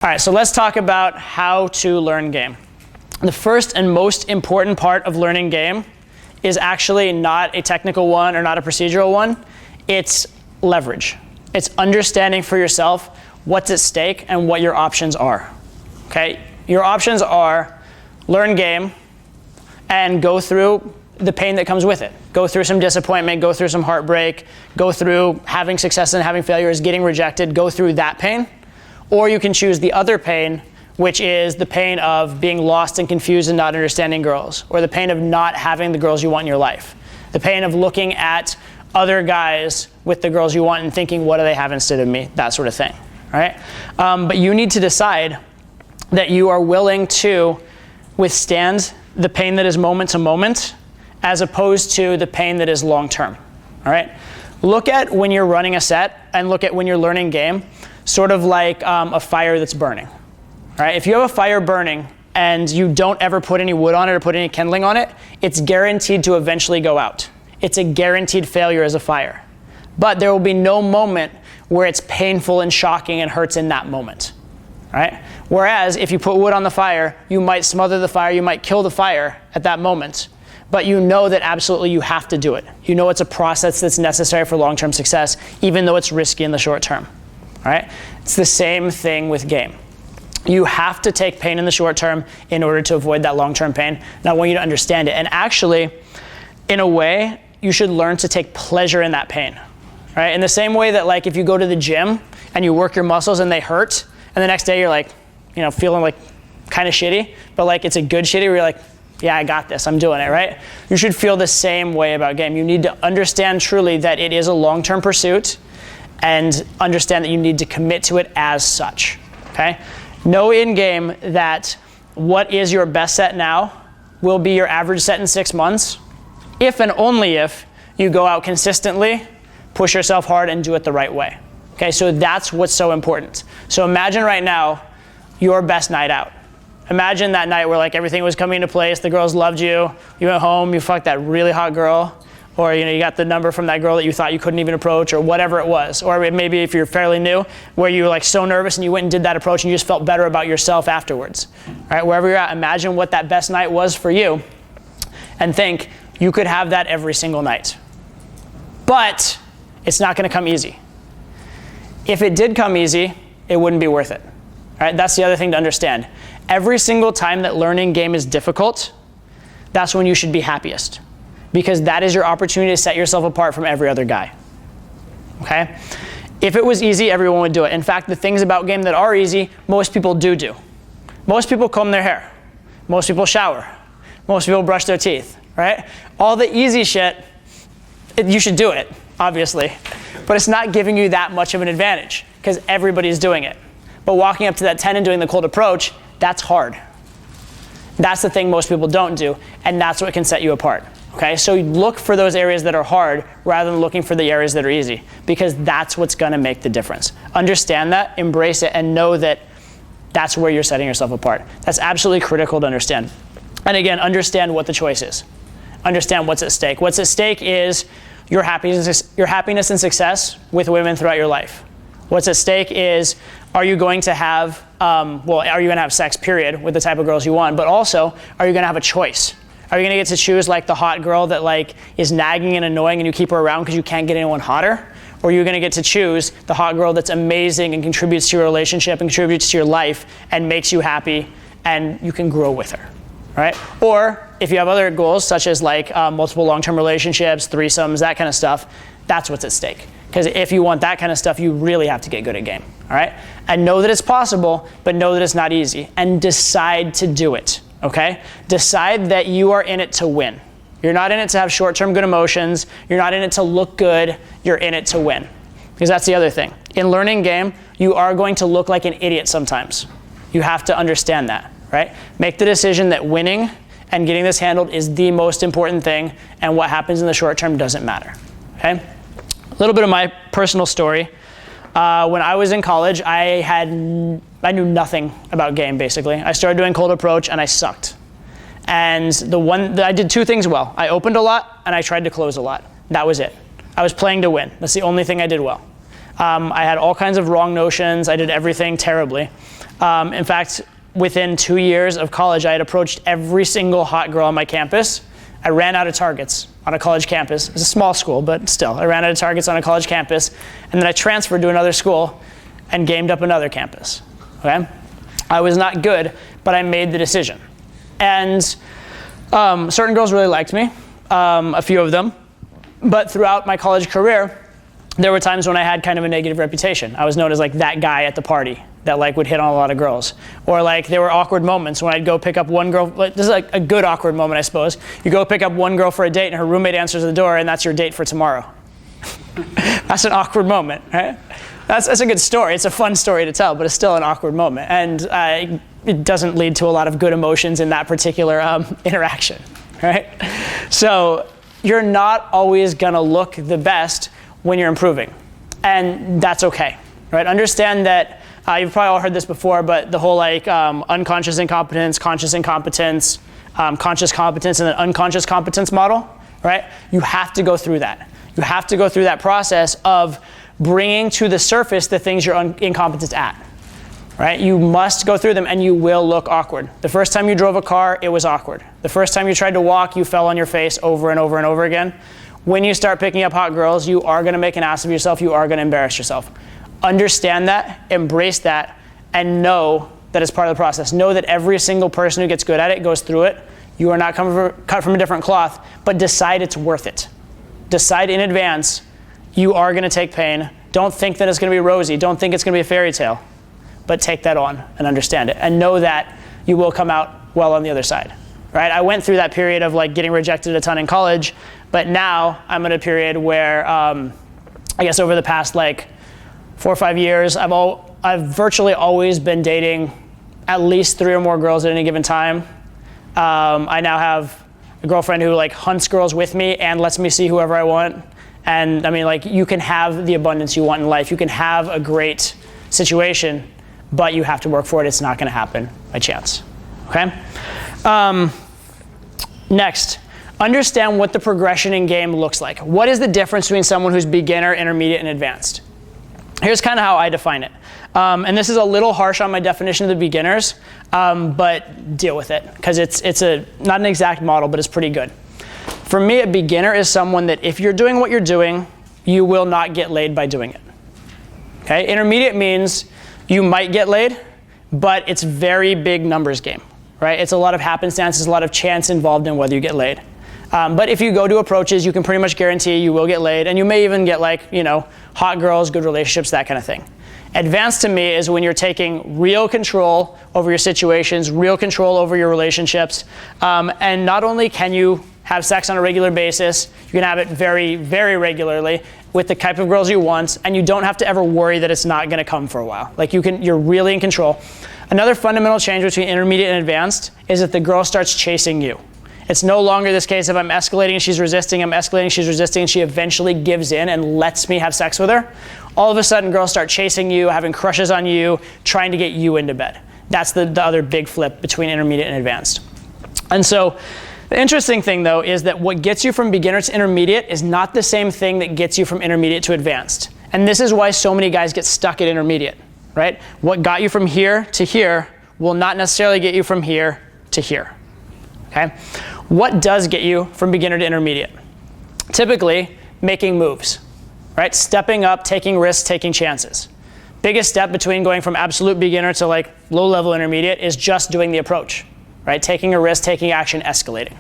All right, so let's talk about how to learn game. The first and most important part of learning game is actually not a technical one or not a procedural one. It's leverage. It's understanding for yourself what's at stake and what your options are. Okay? Your options are learn game and go through the pain that comes with it. Go through some disappointment, go through some heartbreak, go through having success and having failures, getting rejected, go through that pain. Or you can choose the other pain, which is the pain of being lost and confused and not understanding girls, or the pain of not having the girls you want in your life, the pain of looking at other guys with the girls you want and thinking, what do they have instead of me, that sort of thing, right? But you need to decide that you are willing to withstand the pain that is moment to moment as opposed to the pain that is long term, all right? Look at when you're running a set and look at when you're learning game, sort of like a fire that's burning. All right? If you have a fire burning and you don't ever put any wood on it or put any kindling on it, it's guaranteed to eventually go out. It's a guaranteed failure as a fire. But there will be no moment where it's painful and shocking and hurts in that moment. All right? Whereas if you put wood on the fire, you might smother the fire, you might kill the fire at that moment. But you know that absolutely you have to do it. You know it's a process that's necessary for long-term success, even though it's risky in the short term. All right? It's the same thing with game. You have to take pain in the short term in order to avoid that long-term pain. And I want you to understand it. And actually, in a way, you should learn to take pleasure in that pain. Right? In the same way that like if you go to the gym and you work your muscles and they hurt, and the next day you're like, you know, feeling like kind of shitty, but like it's a good shitty where you're like, yeah, I got this, I'm doing it, right? You should feel the same way about game. You need to understand truly that it is a long-term pursuit and understand that you need to commit to it as such, okay? Know in game that what is your best set now will be your average set in 6 months, if and only if you go out consistently, push yourself hard, and do it the right way, okay? So that's what's so important. So imagine right now your best night out. Imagine that night where like everything was coming into place, the girls loved you, you went home, you fucked that really hot girl, or you know you got the number from that girl that you thought you couldn't even approach, or whatever it was. Or maybe if you're fairly new, where you were like so nervous and you went and did that approach and you just felt better about yourself afterwards. All right, wherever you're at, imagine what that best night was for you and think you could have that every single night. But it's not gonna come easy. If it did come easy, it wouldn't be worth it. All right, that's the other thing to understand. Every single time that learning game is difficult, that's when you should be happiest. Because that is your opportunity to set yourself apart from every other guy, okay? If it was easy, everyone would do it. In fact, the things about game that are easy, most people do. Most people comb their hair. Most people shower. Most people brush their teeth, right? All the easy shit, you should do it, obviously. But it's not giving you that much of an advantage because everybody's doing it. But walking up to that 10 and doing the cold approach, that's hard. That's the thing most people don't do, and that's what can set you apart. Okay, so look for those areas that are hard rather than looking for the areas that are easy, because that's what's gonna make the difference. Understand that, embrace it, and know that that's where you're setting yourself apart. That's absolutely critical to understand. And again, understand what the choice is. Understand what's at stake. What's at stake is your happiness and success with women throughout your life. What's at stake is, are you going to have, are you gonna have sex, period, with the type of girls you want, but also, are you gonna have a choice? Are you gonna get to choose like the hot girl that like is nagging and annoying and you keep her around because you can't get anyone hotter? Or are you gonna get to choose the hot girl that's amazing and contributes to your relationship and contributes to your life and makes you happy and you can grow with her, right? Or if you have other goals such as like multiple long-term relationships, threesomes, that kind of stuff, that's what's at stake. Because if you want that kind of stuff, you really have to get good at game, all right? And know that it's possible, but know that it's not easy. And decide to do it, okay? Decide that you are in it to win. You're not in it to have short-term good emotions. You're not in it to look good. You're in it to win. Because that's the other thing. In learning game, you are going to look like an idiot sometimes. You have to understand that, right? Make the decision that winning and getting this handled is the most important thing, and what happens in the short term doesn't matter, okay? A little bit of my personal story. When I was in college, I knew nothing about game, basically. I started doing cold approach, and I sucked. And I did two things well. I opened a lot, and I tried to close a lot. That was it. I was playing to win. That's the only thing I did well. I had all kinds of wrong notions. I did everything terribly. In fact, within 2 years of college, I had approached every single hot girl on my campus. I ran out of targets on a college campus. It was a small school, but still, I ran out of targets on a college campus. And then I transferred to another school and gamed up another campus, okay? I was not good, but I made the decision. And certain girls really liked me, a few of them. But throughout my college career, there were times when I had kind of a negative reputation. I was known as like that guy at the party that like would hit on a lot of girls. Or like there were awkward moments when I'd go pick up one girl, like, this is like a good awkward moment, I suppose. You go pick up one girl for a date and her roommate answers the door and that's your date for tomorrow. That's an awkward moment, right? That's a good story. It's a fun story to tell, but it's still an awkward moment. And it doesn't lead to a lot of good emotions in that particular interaction, right? So you're not always gonna look the best when you're improving, and that's okay, right? Understand that you've probably all heard this before, but the whole like unconscious incompetence, conscious incompetence, conscious competence, and then unconscious competence model, right? You have to go through that. You have to go through that process of bringing to the surface the things you're incompetent at, right? You must go through them and you will look awkward. The first time you drove a car, it was awkward. The first time you tried to walk, you fell on your face over and over and over again. When you start picking up hot girls, you are gonna make an ass of yourself, you are gonna embarrass yourself. Understand that, embrace that, and know that it's part of the process. Know that every single person who gets good at it goes through it. You are not cut from a different cloth, but decide it's worth it. Decide in advance, you are gonna take pain. Don't think that it's gonna be rosy. Don't think it's gonna be a fairy tale, but take that on and understand it. And know that you will come out well on the other side, right? I went through that period of like getting rejected a ton in college, but now I'm in a period where, I guess over the past like 4 or 5 years, I've virtually always been dating at least 3 or more girls at any given time. I now have a girlfriend who like hunts girls with me and lets me see whoever I want. And I mean, like, you can have the abundance you want in life. You can have a great situation, but you have to work for it. It's not gonna happen by chance, okay? Next, understand what the progression in game looks like. What is the difference between someone who's beginner, intermediate, and advanced? Here's kind of how I define it. And this is a little harsh on my definition of the beginners, but deal with it, because it's not an exact model, but it's pretty good. For me, a beginner is someone that if you're doing what you're doing, you will not get laid by doing it. Okay? Intermediate means you might get laid, but it's very big numbers game, right? It's a lot of happenstance, there's a lot of chance involved in whether you get laid. But if you go to approaches, you can pretty much guarantee you will get laid, and you may even get like, you know, hot girls, good relationships, that kind of thing. Advanced to me is when you're taking real control over your situations, real control over your relationships, and not only can you have sex on a regular basis, you can have it very, very regularly with the type of girls you want, and you don't have to ever worry that it's not gonna come for a while. Like you're really in control. Another fundamental change between intermediate and advanced is that the girl starts chasing you. It's no longer this case of I'm escalating, she's resisting, I'm escalating, she's resisting, and she eventually gives in and lets me have sex with her. All of a sudden, girls start chasing you, having crushes on you, trying to get you into bed. That's the other big flip between intermediate and advanced. And so, the interesting thing though is that what gets you from beginner to intermediate is not the same thing that gets you from intermediate to advanced. And this is why so many guys get stuck at intermediate, right? What got you from here to here will not necessarily get you from here to here, okay? What does get you from beginner to intermediate? Typically, making moves, right? Stepping up, taking risks, taking chances. Biggest step between going from absolute beginner to like low-level intermediate is just doing the approach, right? Taking a risk, taking action, escalating,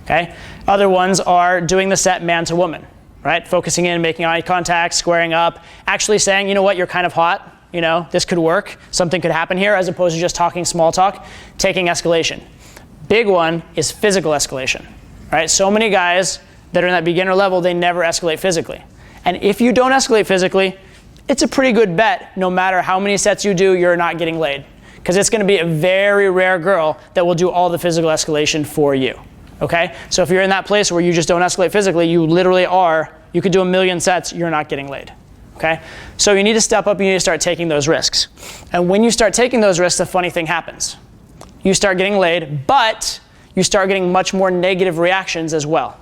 okay? Other ones are doing the set man to woman, right? Focusing in, making eye contact, squaring up, actually saying, you know what, you're kind of hot, you know, this could work, something could happen here, as opposed to just talking small talk, taking escalation. Big one is physical escalation, right? So many guys that are in that beginner level, they never escalate physically. And if you don't escalate physically, it's a pretty good bet, no matter how many sets you do, you're not getting laid. Because it's gonna be a very rare girl that will do all the physical escalation for you, okay? So if you're in that place where you just don't escalate physically, you literally are, you could do 1,000,000 sets, you're not getting laid, okay? So you need to step up, you need to start taking those risks. And when you start taking those risks, a funny thing happens. You start getting laid, but you start getting much more negative reactions as well,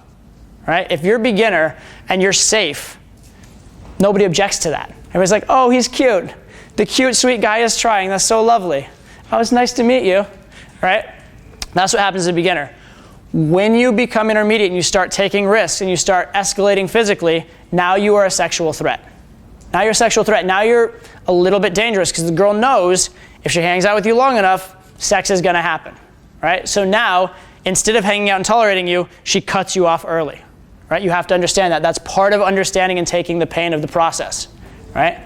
right? If you're a beginner and you're safe, nobody objects to that. Everybody's like, oh, he's cute. The cute, sweet guy is trying. That's so lovely. Oh, it's nice to meet you, right? That's what happens as a beginner. When you become intermediate and you start taking risks and you start escalating physically, now you are a sexual threat. Now you're a sexual threat. Now you're a little bit dangerous because the girl knows if she hangs out with you long enough, sex is going to happen, right? So now, instead of hanging out and tolerating you, she cuts you off early, right? You have to understand that. That's part of understanding and taking the pain of the process, right?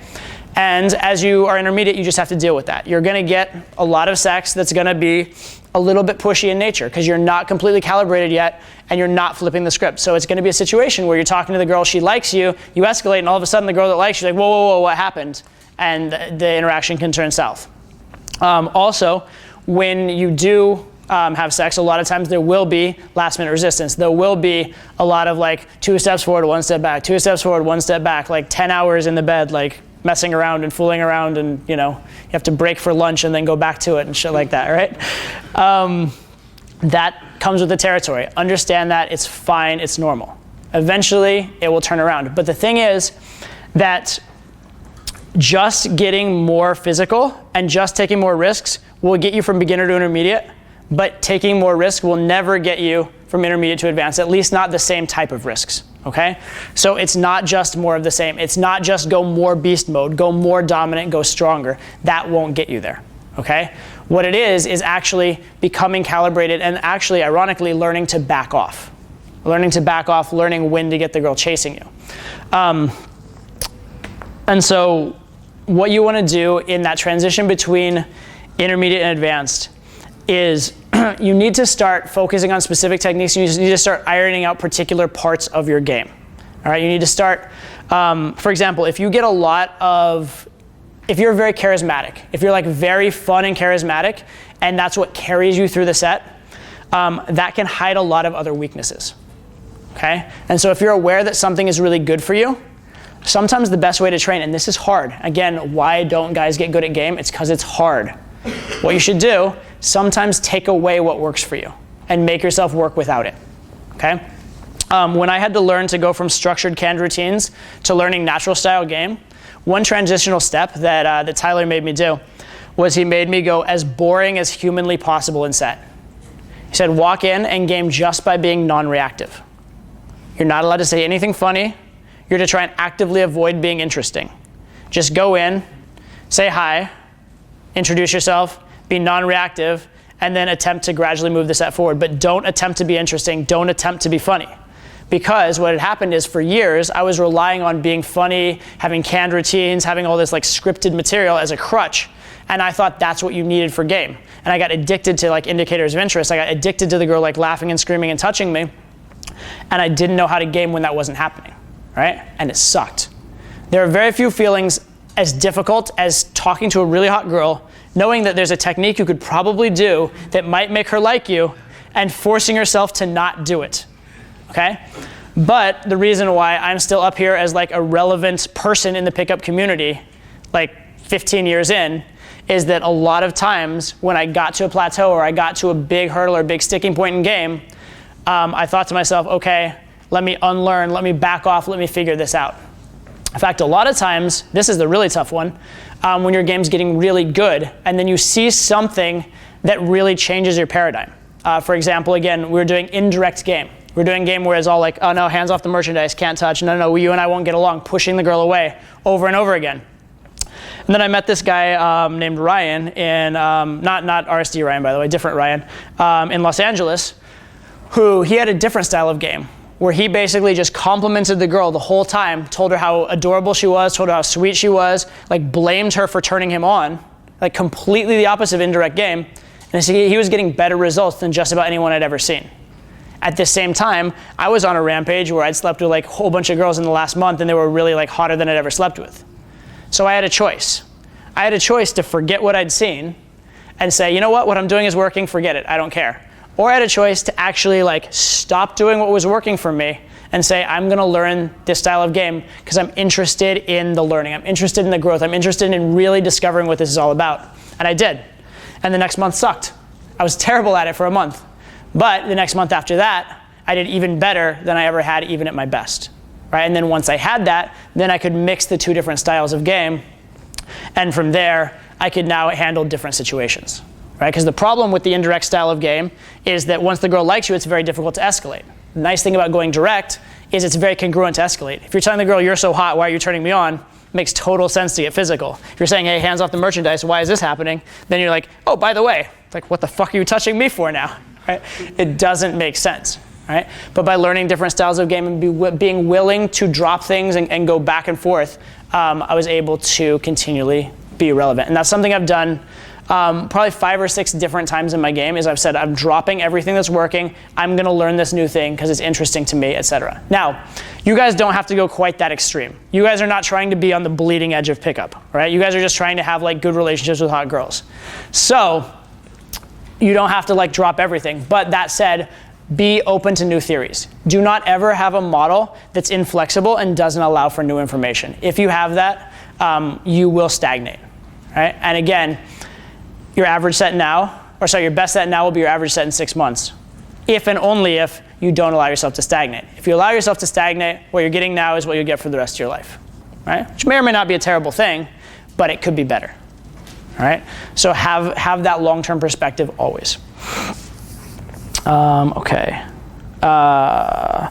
And as you are intermediate, you just have to deal with that. You're going to get a lot of sex that's going to be a little bit pushy in nature because you're not completely calibrated yet and you're not flipping the script. So it's going to be a situation where you're talking to the girl, she likes you, you escalate, and all of a sudden the girl that likes you is like, whoa, whoa, whoa, what happened? And the interaction can turn south. Also, when you do have sex, a lot of times there will be last minute resistance. There will be a lot of like 2 steps forward, 1 step back, 2 steps forward, 1 step back, like 10 hours in the bed, like messing around and fooling around, and you have to break for lunch and then go back to it and shit like that, right? That comes with the territory. Understand that it's fine, it's normal. Eventually, it will turn around. But the thing is that just getting more physical and just taking more risks will get you from beginner to intermediate, but taking more risk will never get you from intermediate to advanced, at least not the same type of risks, okay? So it's not just more of the same. It's not just go more beast mode, go more dominant, go stronger. That won't get you there, okay? What it is actually becoming calibrated and actually, ironically, learning to back off. Learning to back off, learning when to get the girl chasing you. And so what you want to do in that transition between intermediate and advanced is you need to start focusing on specific techniques. You need to start ironing out particular parts of your game. All right, you need to start, for example, if you're very charismatic, if you're like very fun and charismatic, and that's what carries you through the set, that can hide a lot of other weaknesses, okay? And so if you're aware that something is really good for you, sometimes the best way to train, and this is hard, again, why don't guys get good at game? It's because it's hard. What you should do, sometimes take away what works for you and make yourself work without it, okay? When I had to learn to go from structured canned routines to learning natural style game, one transitional step that Tyler made me do was he made me go as boring as humanly possible in set. He said, walk in and game just by being non-reactive. You're not allowed to say anything funny. You're to try and actively avoid being interesting. Just go in, say hi, introduce yourself, be non-reactive, and then attempt to gradually move the set forward. But don't attempt to be interesting. Don't attempt to be funny. Because what had happened is for years, I was relying on being funny, having canned routines, having all this like scripted material as a crutch. And I thought that's what you needed for game. And I got addicted to like indicators of interest. I got addicted to the girl like laughing and screaming and touching me. And I didn't know how to game when that wasn't happening, right? And it sucked. There are very few feelings as difficult as talking to a really hot girl, knowing that there's a technique you could probably do that might make her like you, and forcing yourself to not do it, okay? But the reason why I'm still up here as like a relevant person in the pickup community, like 15 years in, is that a lot of times when I got to a plateau or I got to a big hurdle or a big sticking point in game, I thought to myself, okay, let me unlearn, let me back off, let me figure this out. In fact, a lot of times, this is the really tough one, when your game's getting really good and then you see something that really changes your paradigm. For example, again, we're doing indirect game. We're doing game where it's all like, oh no, hands off the merchandise, can't touch, no, you and I won't get along, pushing the girl away over and over again. And then I met this guy named Ryan in, not RSD Ryan, by the way, different Ryan, in Los Angeles, who he had a different style of game, where he basically just complimented the girl the whole time, told her how adorable she was, told her how sweet she was, like blamed her for turning him on, like completely the opposite of indirect game. And he was getting better results than just about anyone I'd ever seen. At the same time, I was on a rampage where I'd slept with like a whole bunch of girls in the last month and they were really like hotter than I'd ever slept with. So I had a choice. I had a choice to forget what I'd seen and say, you know what I'm doing is working, forget it, I don't care. Or I had a choice to actually like stop doing what was working for me and say, I'm gonna learn this style of game because I'm interested in the learning, I'm interested in the growth, I'm interested in really discovering what this is all about. And I did. And the next month sucked. I was terrible at it for a month. But the next month after that, I did even better than I ever had even at my best, right? And then once I had that, then I could mix the two different styles of game, and from there, I could now handle different situations, right? Because the problem with the indirect style of game is that once the girl likes you, it's very difficult to escalate. The nice thing about going direct is it's very congruent to escalate. If you're telling the girl, you're so hot, why are you turning me on? It makes total sense to get physical. If you're saying, hey, hands off the merchandise, why is this happening? Then you're like, oh, by the way, like, what the fuck are you touching me for now, right? It doesn't make sense, right? But by learning different styles of game and being willing to drop things and go back and forth, I was able to continually be relevant. And that's something I've done probably 5 or 6 different times in my game. Is I've said, I'm dropping everything that's working. I'm going to learn this new thing because it's interesting to me, etc. Now, you guys don't have to go quite that extreme. You guys are not trying to be on the bleeding edge of pickup, right? You guys are just trying to have like good relationships with hot girls. So you don't have to like drop everything. But that said, be open to new theories. Do not ever have a model that's inflexible and doesn't allow for new information. If you have that, you will stagnate, right? And again, your average set now, or sorry, your best set now will be your average set in 6 months. If and only if you don't allow yourself to stagnate. If you allow yourself to stagnate, what you're getting now is what you'll get for the rest of your life, right? Which may or may not be a terrible thing, but it could be better, all right? So have that long-term perspective always. Okay. I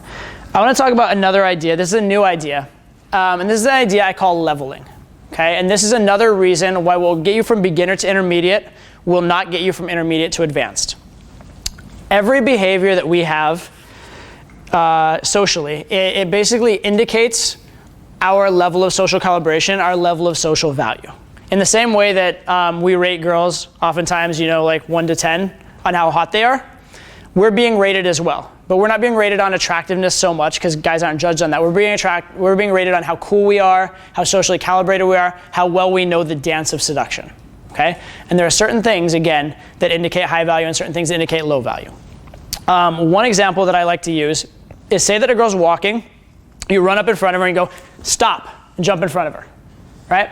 want to talk about another idea. This is a new idea, and this is an idea I call leveling. Okay, and this is another reason why we'll get you from beginner to intermediate, will not get you from intermediate to advanced. Every behavior that we have socially, it basically indicates our level of social calibration, our level of social value. In the same way that we rate girls, oftentimes, like 1 to 10 on how hot they are, we're being rated as well. But we're not being rated on attractiveness so much because guys aren't judged on that. We're being rated on how cool we are, how socially calibrated we are, how well we know the dance of seduction, okay? And there are certain things, again, that indicate high value and certain things that indicate low value. One example that I like to use is, say that a girl's walking, you run up in front of her and you go, stop, and jump in front of her, right?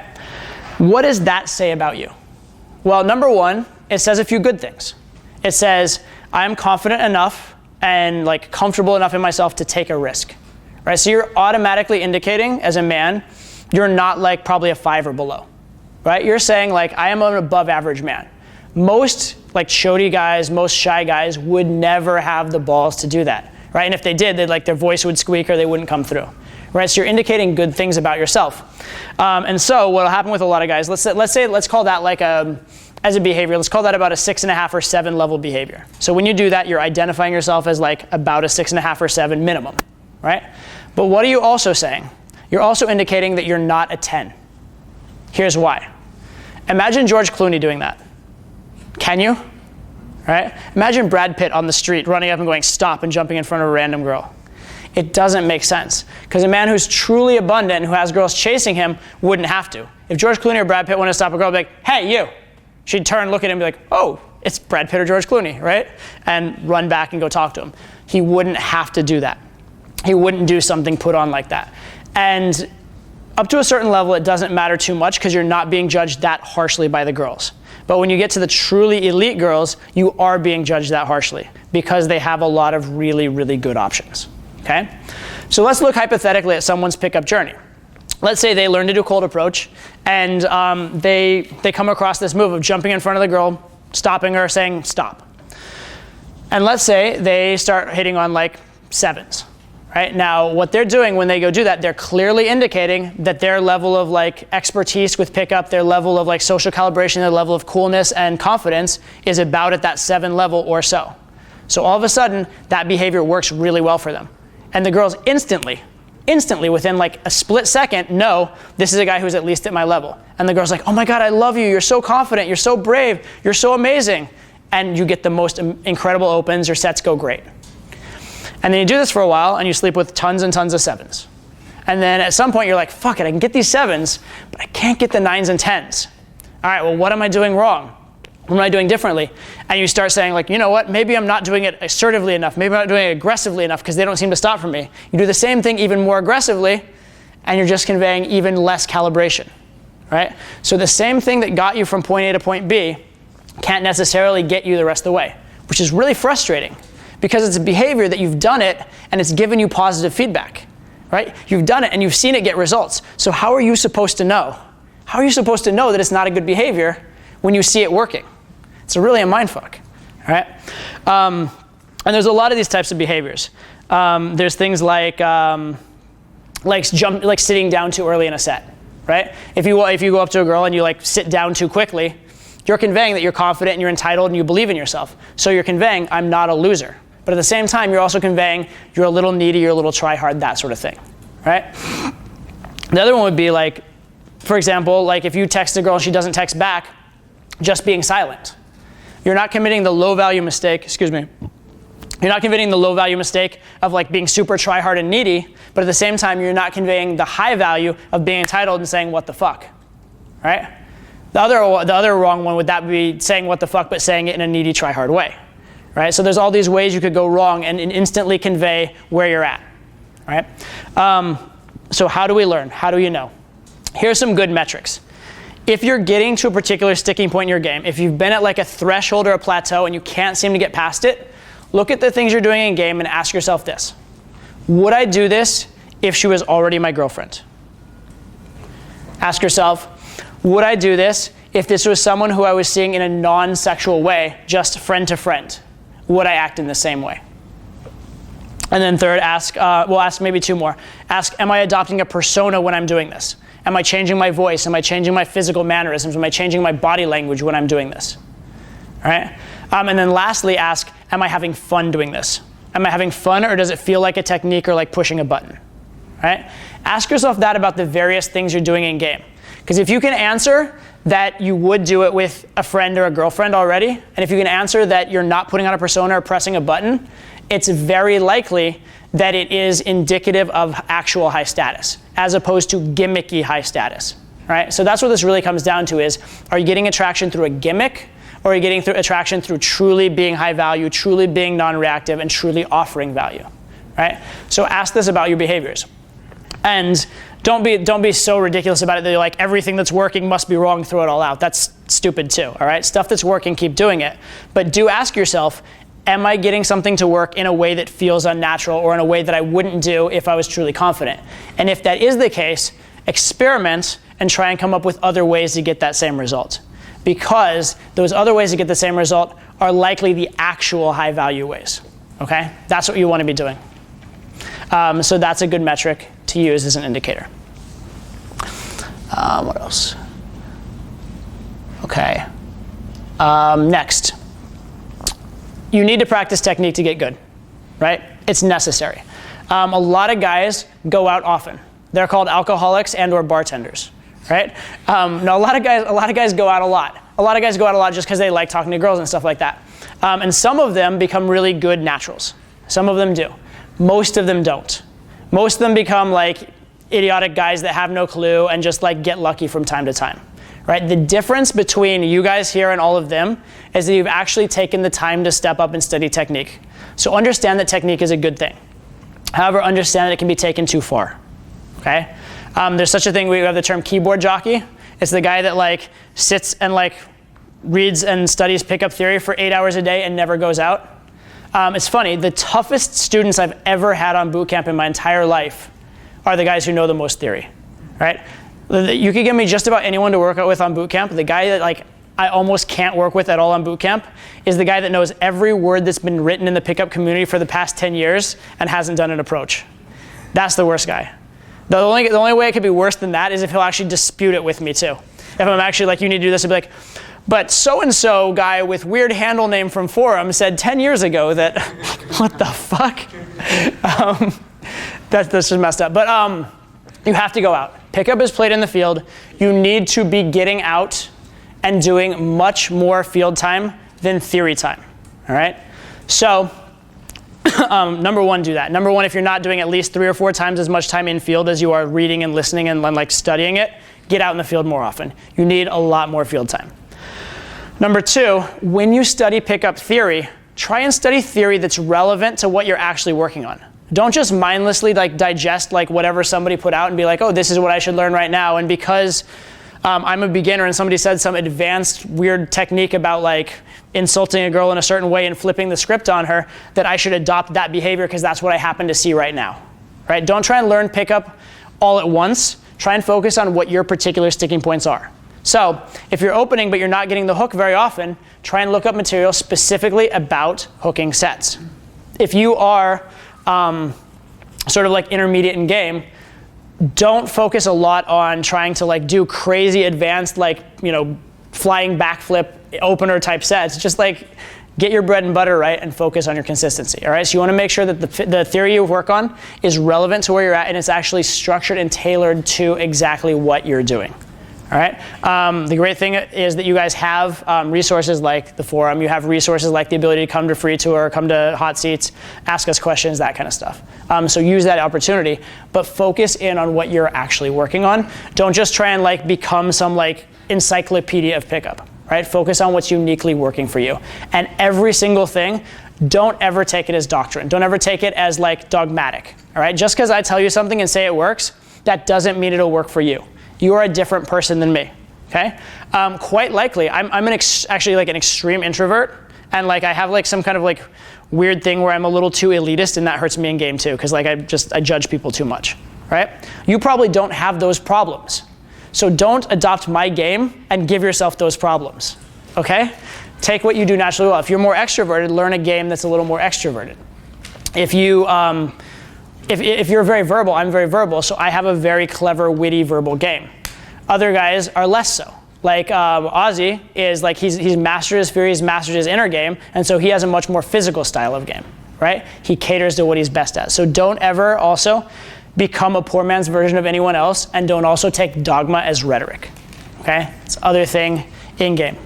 What does that say about you? Well, number one, it says a few good things. It says, I'm confident enough and like comfortable enough in myself to take a risk, right? So you're automatically indicating as a man, you're not like probably a 5 or below, right? You're saying like, I am an above average man. Most like chody guys, most shy guys would never have the balls to do that, right? And if they did, their voice would squeak or they wouldn't come through, right? So you're indicating good things about yourself. And so what'll happen with a lot of guys, let's call that like as a behavior, let's call that about a 6.5 or 7 level behavior. So when you do that, you're identifying yourself as like about a 6.5 or 7 minimum, right? But what are you also saying? You're also indicating that you're not a 10. Here's why. Imagine George Clooney doing that. Can you? Right? Imagine Brad Pitt on the street running up and going stop and jumping in front of a random girl. It doesn't make sense because a man who's truly abundant and who has girls chasing him wouldn't have to. If George Clooney or Brad Pitt want to stop a girl, they'd be like, hey, you. She'd turn, look at him, and be like, oh, it's Brad Pitt or George Clooney, right? And run back and go talk to him. He wouldn't have to do that. He wouldn't do something put on like that. And up to a certain level, it doesn't matter too much because you're not being judged that harshly by the girls. But when you get to the truly elite girls, you are being judged that harshly because they have a lot of really, really good options, okay? So let's look hypothetically at someone's pickup journey. Let's say they learn to do cold approach and they come across this move of jumping in front of the girl, stopping her, saying stop. And let's say they start hitting on like 7s, right? Now, what they're doing when they go do that, they're clearly indicating that their level of like expertise with pickup, their level of like social calibration, their level of coolness and confidence is about at that 7 level or so. So all of a sudden, that behavior works really well for them. And the girls instantly, within like a split second, know this is a guy who's at least at my level. And the girl's like, oh my God, I love you. You're so confident. You're so brave. You're so amazing. And you get the most incredible opens. Your sets go great. And then you do this for a while and you sleep with tons and tons of 7s. And then at some point you're like, fuck it, I can get these 7s, but I can't get the 9s and 10s. All right, well, what am I doing wrong? What am I doing differently? And you start saying like, you know what, maybe I'm not doing it assertively enough. Maybe I'm not doing it aggressively enough because they don't seem to stop for me. You do the same thing even more aggressively and you're just conveying even less calibration, right? So the same thing that got you from point A to point B can't necessarily get you the rest of the way, which is really frustrating because it's a behavior that you've done it and it's given you positive feedback, right? You've done it and you've seen it get results. So how are you supposed to know? How are you supposed to know that it's not a good behavior when you see it working? It's really a mindfuck, all right? And there's a lot of these types of behaviors. There's things like sitting down too early in a set, right? If you go up to a girl and you like sit down too quickly, you're conveying that you're confident and you're entitled and you believe in yourself. So you're conveying, I'm not a loser. But at the same time, you're also conveying you're a little needy, you're a little try hard, that sort of thing, right? The other one would be like, for example, like if you text a girl and she doesn't text back, just being silent. You're not committing the low value mistake, You're not committing the low value mistake of like being super try hard and needy, but at the same time, you're not conveying the high value of being entitled and saying, what the fuck, right? The other wrong one would that be saying what the fuck, but saying it in a needy try hard way, right? So there's all these ways you could go wrong and instantly convey where you're at, right? So how do we learn? How do you know? Here's some good metrics. If you're getting to a particular sticking point in your game, if you've been at like a threshold or a plateau and you can't seem to get past it, look at the things you're doing in game and ask yourself this. Would I do this if she was already my girlfriend? Ask yourself, would I do this if this was someone who I was seeing in a non-sexual way, just friend to friend? Would I act in the same way? And then third, we'll ask maybe two more. Ask, am I adopting a persona when I'm doing this? Am I changing my voice? Am I changing my physical mannerisms? Am I changing my body language when I'm doing this? All right? And then lastly, ask, am I having fun doing this? Am I having fun, or does it feel like a technique or like pushing a button? All right? Ask yourself that about the various things you're doing in game. Because if you can answer that you would do it with a friend or a girlfriend already, and if you can answer that you're not putting on a persona or pressing a button, it's very likely that it is indicative of actual high status, as opposed to gimmicky high status, right? So that's what this really comes down to is, are you getting attraction through a gimmick, or are you getting attraction through truly being high value, truly being non-reactive, and truly offering value, right? So ask this about your behaviors. And don't be so ridiculous about it that you're like, everything that's working must be wrong, throw it all out. That's stupid too, all right? Stuff that's working, keep doing it. But do ask yourself, am I getting something to work in a way that feels unnatural or in a way that I wouldn't do if I was truly confident? And if that is the case, experiment and try and come up with other ways to get that same result. Because those other ways to get the same result are likely the actual high value ways, okay? That's what you want to be doing. So that's a good metric to use as an indicator. What else? Okay. Next. You need to practice technique to get good, right? It's necessary. A lot of guys go out often. They're called alcoholics and or bartenders, right? No, a lot of guys go out a lot. A lot of guys go out a lot just because they like talking to girls and stuff like that. And some of them become really good naturals. Some of them do. Most of them don't. Most of them become like idiotic guys that have no clue and just like get lucky from time to time, right? The difference between you guys here and all of them is that you've actually taken the time to step up and study technique. So understand that technique is a good thing. However, understand that it can be taken too far, okay? There's such a thing, we have the term keyboard jockey. It's the guy that like sits and like reads and studies pickup theory for 8 hours a day and never goes out. It's funny, the toughest students I've ever had on boot camp in my entire life are the guys who know the most theory, right? You could give me just about anyone to work out with on boot camp. The guy that like I almost can't work with at all on boot camp is the guy that knows every word that's been written in the pickup community for the past 10 years and hasn't done an approach. That's the worst guy. The only way it could be worse than that is if he'll actually dispute it with me too. If I'm actually like, you need to do this, I'd be like, but so-and-so guy with weird handle name from forum said 10 years ago that, what the fuck? That's just messed up. But you have to go out. Pickup is played in the field. You need to be getting out and doing much more field time than theory time, all right? So, number one, do that. Number one, if you're not doing at least 3 or 4 times as much time in field as you are reading and listening and like studying it, get out in the field more often. You need a lot more field time. Number 2, when you study pickup theory, try and study theory that's relevant to what you're actually working on. Don't just mindlessly like digest like whatever somebody put out and be like, oh, this is what I should learn right now. And because I'm a beginner and somebody said some advanced weird technique about like insulting a girl in a certain way and flipping the script on her, that I should adopt that behavior because that's what I happen to see right now. right? Don't try and learn pickup all at once. Try and focus on what your particular sticking points are. So if you're opening but you're not getting the hook very often, try and look up material specifically about hooking sets. If you are sort of like intermediate in game, don't focus a lot on trying to like do crazy advanced like, you know, flying backflip opener type sets. Just like get your bread and butter right and focus on your consistency, all right? So you want to make sure that the theory you work on is relevant to where you're at and it's actually structured and tailored to exactly what you're doing, all right? The great thing is that you guys have resources like the forum. You have resources like the ability to come to free tour, come to hot seats, ask us questions, that kind of stuff. So use that opportunity, but focus in on what you're actually working on. Don't just try and like become some like encyclopedia of pickup. Right? Focus on what's uniquely working for you. And every single thing, don't ever take it as doctrine. Don't ever take it as like dogmatic. All right? Just because I tell you something and say it works, that doesn't mean it'll work for you. You are a different person than me. Okay? Quite likely, I'm actually like an extreme introvert, and like I have like some kind of like weird thing where I'm a little too elitist, and that hurts me in game too, because like I judge people too much. Right? You probably don't have those problems. So don't adopt my game and give yourself those problems, okay? Take what you do naturally well. If you're more extroverted, learn a game that's a little more extroverted. If you're very verbal, I'm very verbal, so I have a very clever, witty verbal game. Other guys are less so. Like Ozzy is like, he's mastered his fear, he's mastered his inner game, and so he has a much more physical style of game, right? He caters to what he's best at. So don't ever also become a poor man's version of anyone else, and don't also take dogma as rhetoric, okay? It's the other thing in game.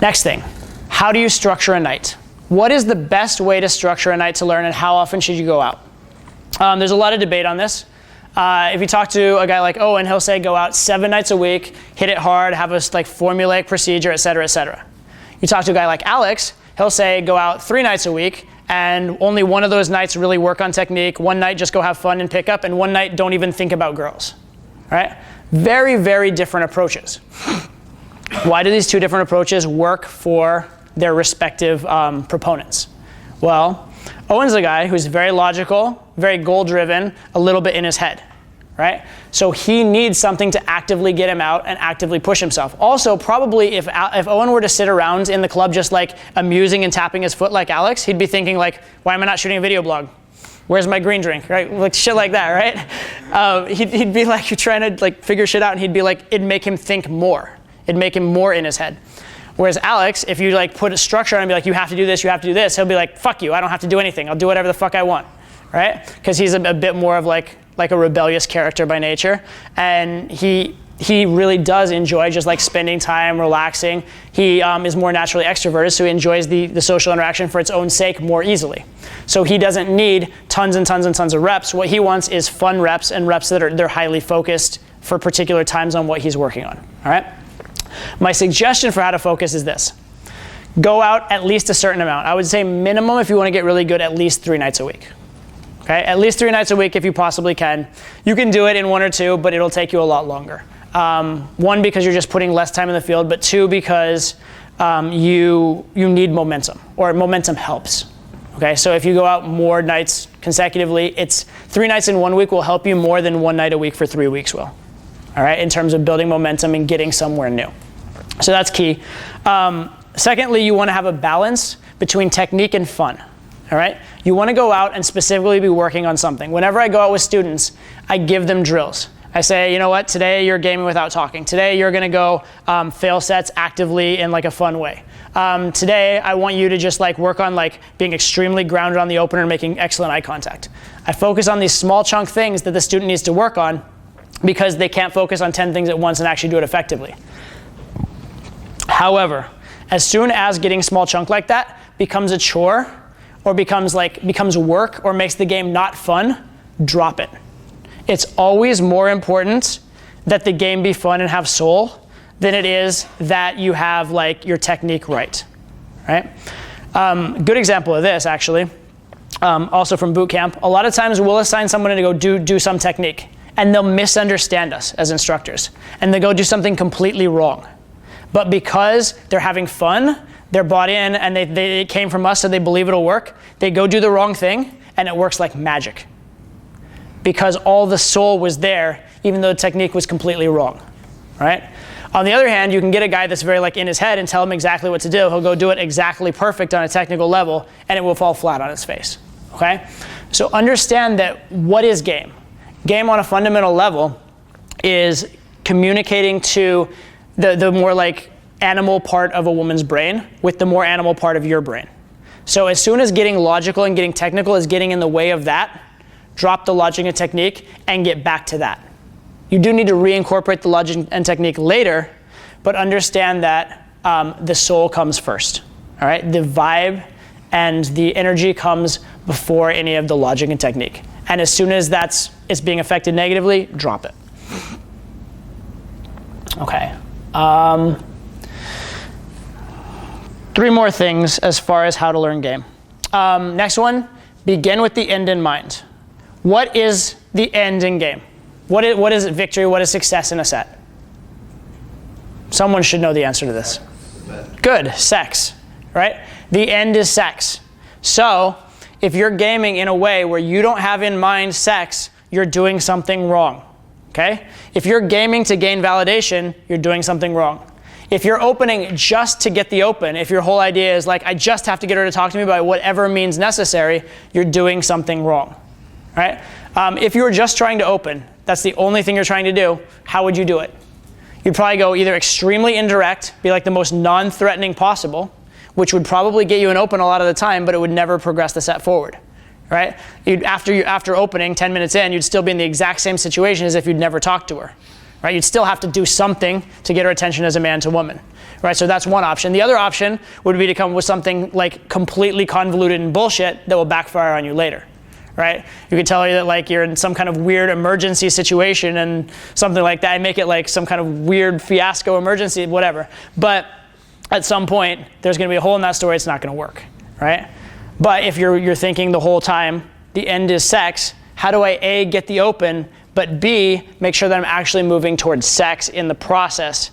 Next thing, how do you structure a night? What is the best way to structure a night to learn, and how often should you go out? There's a lot of debate on this. If you talk to a guy like Owen, he'll say go out 7 nights a week, hit it hard, have a like formulaic procedure, et cetera, et cetera. You talk to a guy like Alex, he'll say go out 3 nights a week, and only one of those nights really work on technique. One night just go have fun and pick up, and one night don't even think about girls, right? Very, very different approaches. Why do these two different approaches work for their respective proponents? Well, Owen's a guy who's very logical, very goal-driven, a little bit in his head, right? So he needs something to actively get him out and actively push himself. Also, probably if Owen were to sit around in the club just like amusing and tapping his foot like Alex, he'd be thinking like, why am I not shooting a video blog? Where's my green drink, right? Like shit like that, right? He'd be like trying to like figure shit out, and he'd be like, it'd make him think more. It'd make him more in his head. Whereas Alex, if you like put a structure on and be like, you have to do this, you have to do this, he'll be like, fuck you, I don't have to do anything. I'll do whatever the fuck I want, right? Because he's a bit more of like a rebellious character by nature, and he really does enjoy just like spending time relaxing. He is more naturally extroverted, so he enjoys the social interaction for its own sake more easily. So he doesn't need tons and tons and tons of reps. What he wants is fun reps, and reps that they're highly focused for particular times on what he's working on, all right? My suggestion for how to focus is this. Go out at least a certain amount. I would say minimum, if you want to get really good, at least 3 nights a week. Okay, at least 3 nights a week if you possibly can. You can do it in 1 or 2, but it'll take you a lot longer. 1, because you're just putting less time in the field, but 2, because you need momentum, or momentum helps. Okay, so if you go out more nights consecutively, it's 3 nights in 1 week will help you more than 1 night a week for 3 weeks will. All right, in terms of building momentum and getting somewhere new. So that's key. Secondly, you want to have a balance between technique and fun. All right? You want to go out and specifically be working on something. Whenever I go out with students, I give them drills. I say, you know what, today you're gaming without talking. Today you're going to go fail sets actively in like a fun way. Today I want you to just like work on like being extremely grounded on the opener and making excellent eye contact. I focus on these small chunk things that the student needs to work on, because they can't focus on 10 things at once and actually do it effectively. However, as soon as getting small chunk like that becomes a chore, or becomes work, or makes the game not fun, drop it. It's always more important that the game be fun and have soul than it is that you have like your technique right? Good example of this actually, also from boot camp. A lot of times we'll assign someone to go do some technique, and they'll misunderstand us as instructors, and they go do something completely wrong. But because they're having fun, They're bought in and they came from us, so they believe it'll work. They go do the wrong thing and it works like magic. Because all the soul was there, even though the technique was completely wrong, right? On the other hand, you can get a guy that's very like in his head and tell him exactly what to do. He'll go do it exactly perfect on a technical level and it will fall flat on his face, okay? So understand that what is game? Game on a fundamental level is communicating to the more like animal part of a woman's brain with the more animal part of your brain. So as soon as getting logical and getting technical is getting in the way of that, drop the logic and technique and get back to that. You do need to reincorporate the logic and technique later, but understand that the soul comes first, all right? The vibe and the energy comes before any of the logic and technique. And as soon as it's being affected negatively, drop it. Okay. 3 more things as far as how to learn game. Next one, begin with the end in mind. What is the end in game? What is victory? What is success in a set? Someone should know the answer to this. Good, sex, right? The end is sex. So if you're gaming in a way where you don't have in mind sex, you're doing something wrong, okay? If you're gaming to gain validation, you're doing something wrong. If you're opening just to get the open, if your whole idea is like, I just have to get her to talk to me by whatever means necessary, you're doing something wrong, right? If you were just trying to open, that's the only thing you're trying to do, how would you do it? You'd probably go either extremely indirect, be like the most non-threatening possible, which would probably get you an open a lot of the time, but it would never progress the set forward, right? After opening, 10 minutes in, you'd still be in the exact same situation as if you'd never talked to her, right? You'd still have to do something to get her attention as a man to woman, right? So that's one option. The other option would be to come with something like completely convoluted and bullshit that will backfire on you later, right? You could tell her that like you're in some kind of weird emergency situation and something like that, and make it like some kind of weird fiasco emergency, whatever. But at some point, there's gonna be a hole in that story, it's not gonna work, right? But if you're thinking the whole time, the end is sex, how do I A, get the open, but B, make sure that I'm actually moving towards sex in the process,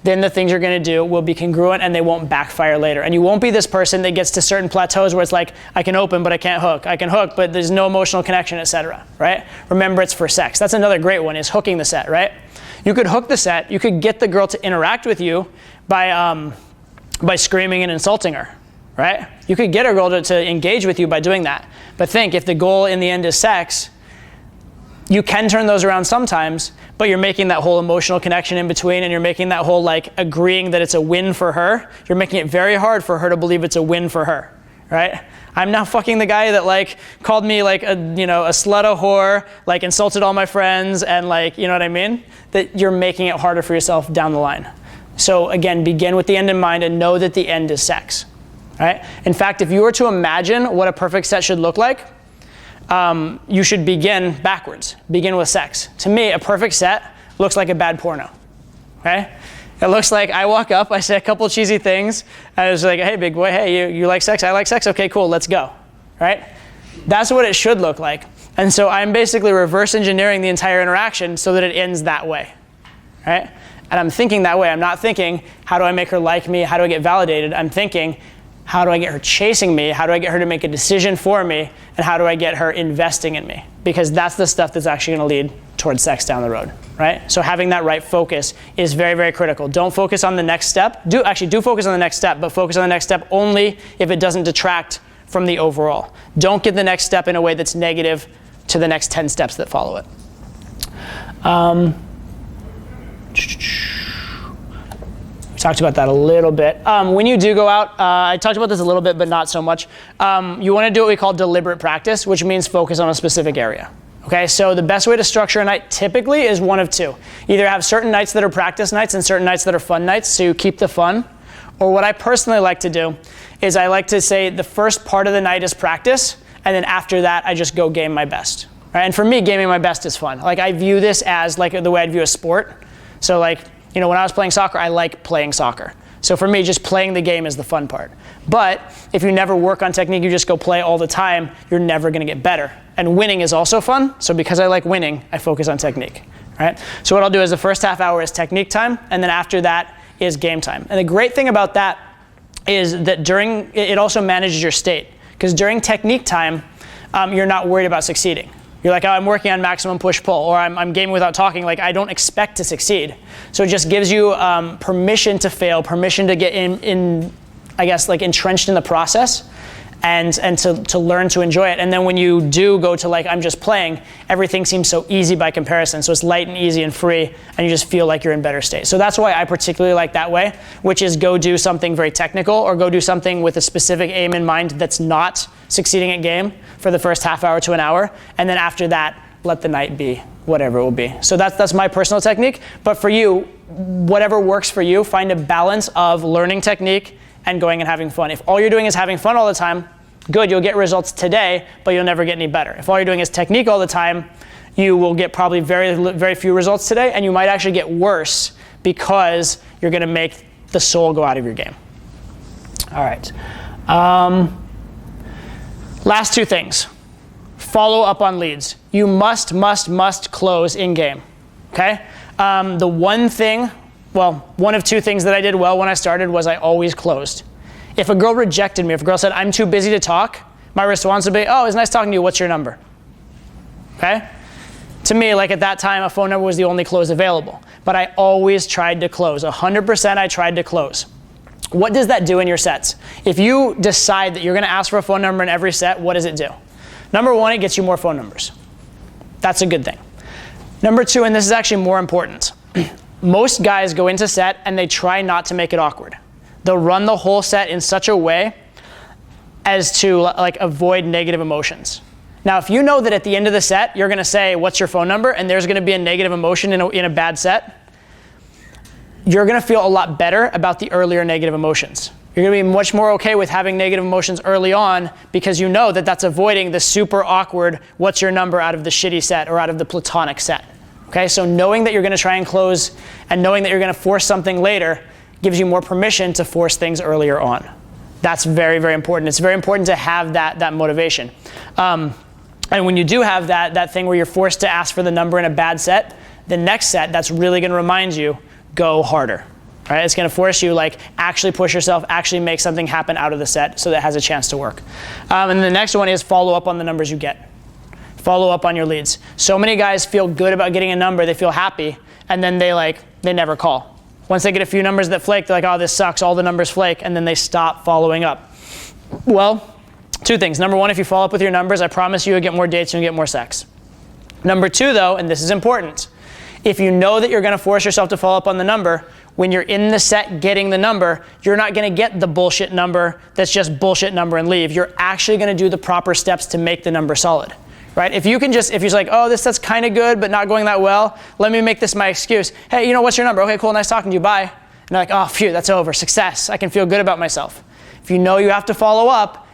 then the things you're gonna do will be congruent and they won't backfire later. And you won't be this person that gets to certain plateaus where it's like, I can open, but I can't hook. I can hook, but there's no emotional connection, etc., right? Remember, it's for sex. That's another great one, is hooking the set, right? You could hook the set, you could get the girl to interact with you by screaming and insulting her, right? You could get a girl to engage with you by doing that. But think, if the goal in the end is sex, you can turn those around sometimes, but you're making that whole emotional connection in between, and you're making that whole like agreeing that it's a win for her. You're making it very hard for her to believe it's a win for her, right? I'm now fucking the guy that like called me like a slut, a whore, like insulted all my friends, and like, you know what I mean? That you're making it harder for yourself down the line. So again, begin with the end in mind and know that the end is sex, right? In fact, if you were to imagine what a perfect set should look like, you should begin backwards. Begin with sex. To me, a perfect set looks like a bad porno, okay? It looks like I walk up, I say a couple cheesy things, I was like, hey, big boy, hey, you like sex? I like sex? Okay, cool, let's go, right? That's what it should look like. And so I'm basically reverse engineering the entire interaction so that it ends that way, right? And I'm thinking that way. I'm not thinking, how do I make her like me? How do I get validated? I'm thinking, how do I get her chasing me? How do I get her to make a decision for me? And how do I get her investing in me? Because that's the stuff that's actually gonna lead towards sex down the road, right? So having that right focus is very, very critical. Don't focus on the next step. Do focus on the next step, but focus on the next step only if it doesn't detract from the overall. Don't get the next step in a way that's negative to the next 10 steps that follow it. We talked about that a little bit. When you do go out, I talked about this a little bit, but not so much. You want to do what we call deliberate practice, which means focus on a specific area. Okay, so the best way to structure a night typically is one of two. Either have certain nights that are practice nights and certain nights that are fun nights, so you keep the fun. Or what I personally like to do is I like to say the first part of the night is practice, and then after that, I just go game my best. Right? And for me, gaming my best is fun. Like, I view this as like the way I'd view a sport. So like, you know, when I was playing soccer, I like playing soccer. So for me, just playing the game is the fun part. But if you never work on technique, you just go play all the time, you're never gonna get better. And winning is also fun, so because I like winning, I focus on technique, right? So what I'll do is the first half hour is technique time, and then after that is game time. And the great thing about that is that it also manages your state. Because during technique time, you're not worried about succeeding. You're like, oh, I'm working on maximum push-pull, or I'm gaming without talking. Like, I don't expect to succeed. So it just gives you permission to fail, permission to get entrenched in the process, and to learn to enjoy it. And then when you do go to I'm just playing, everything seems so easy by comparison. So it's light and easy and free, and you just feel like you're in better state. So that's why I particularly like that way, which is go do something very technical, or go do something with a specific aim in mind that's not succeeding at game for the first half hour to an hour. And then after that, let the night be whatever it will be. So that's my personal technique. But for you, whatever works for you, find a balance of learning technique and going and having fun. If all you're doing is having fun all the time, good, you'll get results today, but you'll never get any better. If all you're doing is technique all the time, you will get probably very, very few results today, and you might actually get worse because you're gonna make the soul go out of your game. All right. Last two things. Follow up on leads. You must close in game, okay? The one of two things that I did well when I started was I always closed. If a girl rejected me, if a girl said, I'm too busy to talk, my response would be, oh, it's nice talking to you, what's your number? Okay? To me, at that time, a phone number was the only close available. But I always tried to close. 100% I tried to close. What does that do in your sets? If you decide that you're gonna ask for a phone number in every set, what does it do? Number one, it gets you more phone numbers. That's a good thing. Number two, and this is actually more important, most guys go into set and they try not to make it awkward. They'll run the whole set in such a way as to avoid negative emotions. Now, if you know that at the end of the set, you're gonna say, what's your phone number? And there's gonna be a negative emotion in a bad set, you're gonna feel a lot better about the earlier negative emotions. You're gonna be much more okay with having negative emotions early on because you know that that's avoiding the super awkward, what's your number out of the shitty set or out of the platonic set. Okay, so knowing that you're gonna try and close and knowing that you're gonna force something later gives you more permission to force things earlier on. That's very, very important. It's very important to have that motivation. And when you do have that thing where you're forced to ask for the number in a bad set, the next set, that's really gonna remind you, go harder. Right? It's gonna force you actually push yourself, actually make something happen out of the set so that it has a chance to work. And the next one is follow up on the numbers you get. Follow up on your leads. So many guys feel good about getting a number, they feel happy, and then they never call. Once they get a few numbers that flake, they're like, oh, this sucks, all the numbers flake, and then they stop following up. Well, two things. Number one, if you follow up with your numbers, I promise you'll get more dates and you'll get more sex. Number two, though, and this is important, if you know that you're gonna force yourself to follow up on the number, when you're in the set getting the number, you're not gonna get the bullshit number that's just bullshit number and leave. You're actually gonna do the proper steps to make the number solid. Right? If you're like, oh, this set's kind of good, but not going that well, let me make this my excuse. Hey, what's your number? Okay, cool, nice talking to you, bye. And they're like, oh, phew, that's over, success. I can feel good about myself. If you know you have to follow up,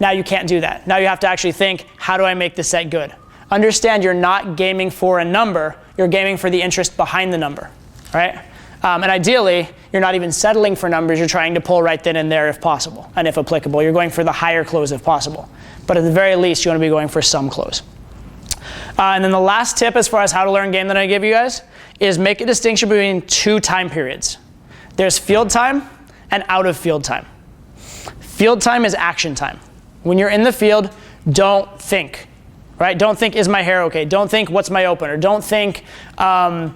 now you can't do that. Now you have to actually think, how do I make this set good? Understand you're not gaming for a number, you're gaming for the interest behind the number, right? And ideally, you're not even settling for numbers, you're trying to pull right then and there if possible, and if applicable. You're going for the higher close if possible. But at the very least, you want to be going for some close. And then the last tip as far as how to learn game that I give you guys is make a distinction between two time periods. There's field time and out of field time. Field time is action time. When you're in the field, don't think, right? Don't think, is my hair okay? Don't think, what's my opener? Don't think, I